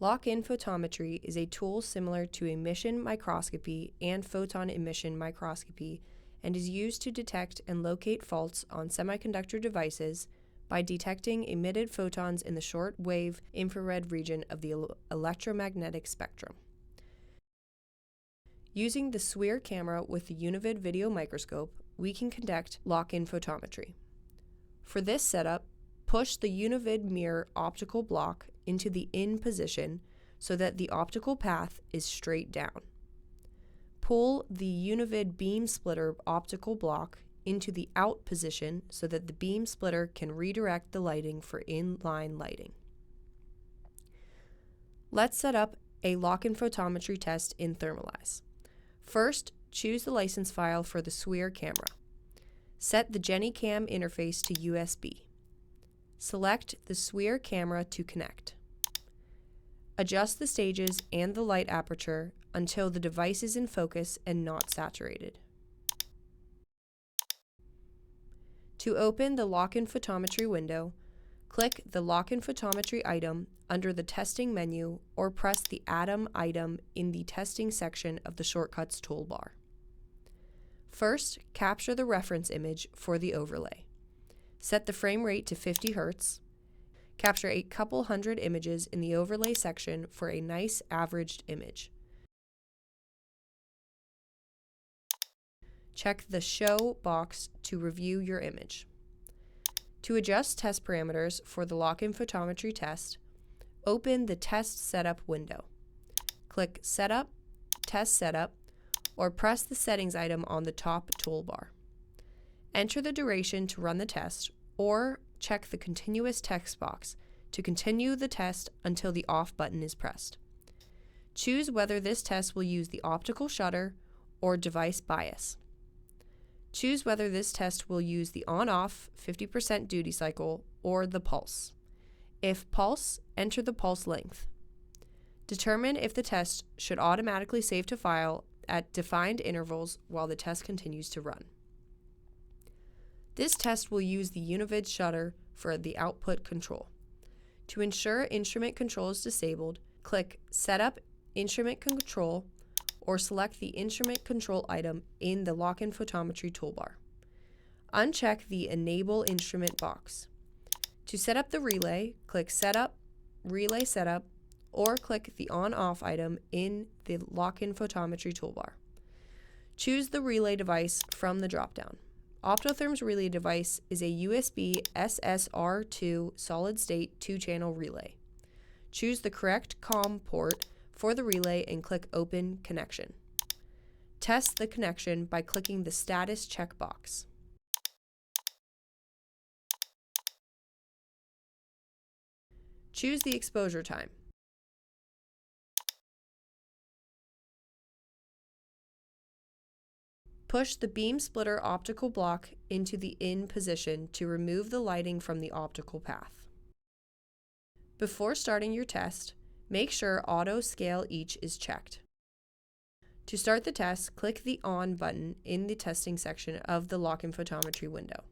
Lock-in Photometry is a tool similar to emission microscopy and photon emission microscopy and is used to detect and locate faults on semiconductor devices by detecting emitted photons in the short-wave infrared region of the electromagnetic spectrum. Using the SWIR camera with the Univid Video Microscope, we can conduct lock-in photometry. For this setup, push the Univid Mirror Optical Block into the in position so that the optical path is straight down. Pull the Univid Beam Splitter Optical Block into the out position so that the beam splitter can redirect the lighting for inline lighting. Let's set up a lock-in photometry test in Thermalize. First, choose the license file for the SWIR camera. Set the GeniCam interface to USB. Select the SWIR camera to connect. Adjust the stages and the light aperture until the device is in focus and not saturated. To open the Lock-in Photometry window, click the Lock-in Photometry item under the Testing menu or press the Atom item in the Testing section of the Shortcuts toolbar. First, capture the reference image for the overlay. Set the frame rate to 50 Hz. Capture a couple hundred images in the overlay section for a nice averaged image. Check the Show box to review your image. To adjust test parameters for the lock-in photometry test, open the Test Setup window. Click Setup, Test Setup, or press the Settings item on the top toolbar. Enter the duration to run the test, or check the Continuous text box to continue the test until the Off button is pressed. Choose whether this test will use the optical shutter or device bias. Choose whether this test will use the on-off 50% duty cycle or the pulse. If pulse, enter the pulse length. Determine if the test should automatically save to file at defined intervals while the test continues to run. This test will use the Univid shutter for the output control. To ensure instrument control is disabled, click Setup Instrument Control or select the Instrument Control item in the Lock-in Photometry toolbar. Uncheck the Enable Instrument box. To set up the relay, click Setup, Relay Setup, or click the On-Off item in the Lock-in Photometry toolbar. Choose the relay device from the dropdown. Optotherm's relay device is a USB SSR2 solid-state 2-channel relay. Choose the correct COM port for the relay and click Open Connection. Test the connection by clicking the Status checkbox. Choose the exposure time. Push the beam splitter optical block into the in position to remove the lighting from the optical path. Before starting your test, make sure Auto Scale Each is checked. To start the test, click the On button in the testing section of the Lock-in Photometry window.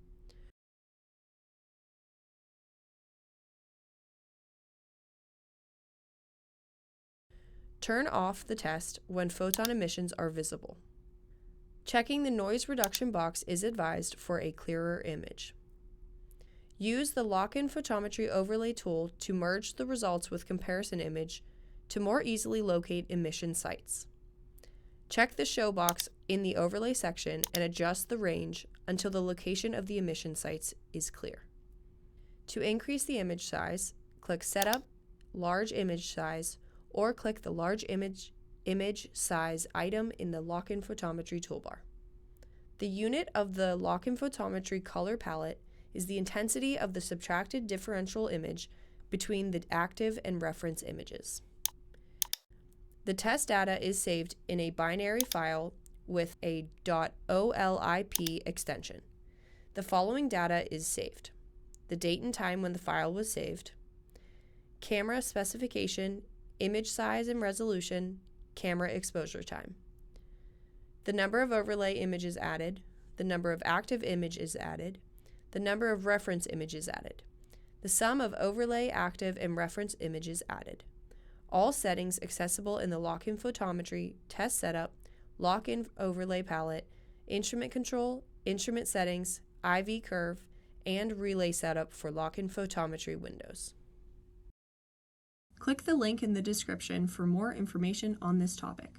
Turn off the test when photon emissions are visible. Checking the noise reduction box is advised for a clearer image. Use the Lock-in Photometry overlay tool to merge the results with comparison image to more easily locate emission sites. Check the Show box in the overlay section and adjust the range until the location of the emission sites is clear. To increase the image size, click Setup, Large Image Size, or click the Large Image Size item in the Lock-in Photometry toolbar. The unit of the Lock-in Photometry color palette is the intensity of the subtracted differential image between the active and reference images. The test data is saved in a binary file with a .olip extension. The following data is saved: the date and time when the file was saved, camera specification, image size and resolution, camera exposure time, the number of overlay images added, the number of active images added, the number of reference images added, the sum of overlay, active, and reference images added. All settings accessible in the Lock-in Photometry test setup, lock-in overlay palette, instrument control, instrument settings, IV curve, and relay setup for Lock-in Photometry windows. Click the link in the description for more information on this topic.